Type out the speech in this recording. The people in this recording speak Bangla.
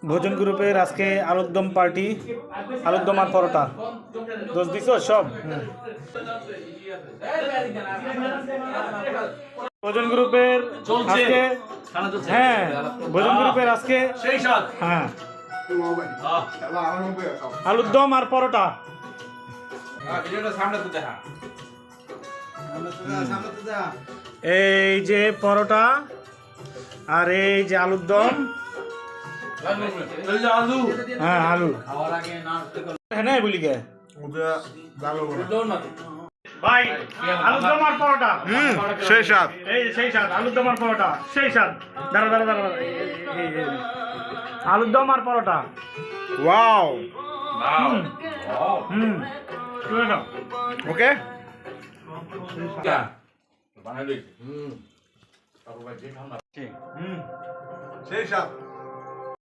ভোজন গ্রুপের আজকে আলুর দম পার্টি, আলুর দম আর পরোটা। দোষ দিছ সব। ভোজন গ্রুপের আজকে, হ্যাঁ ভোজন গ্রুপের আজকে হ্যাঁ আলুর দম আর পরোটা। এই যে পরোটা আর এই যে আলুর দম, হ্যাঁ আলু হ্যাঁ বলি গে ভাই আলুর দম আর পরোটা সেই স্বাদ। এই সেই স্বাদ, আলুর দম আর পরোটা সেই স্বাদ। দাঁড়া দাঁড়া দাঁড়া, আলুর দম আর পরোটা। ওয়াও। হুম ওকে। সেই স্বাদ।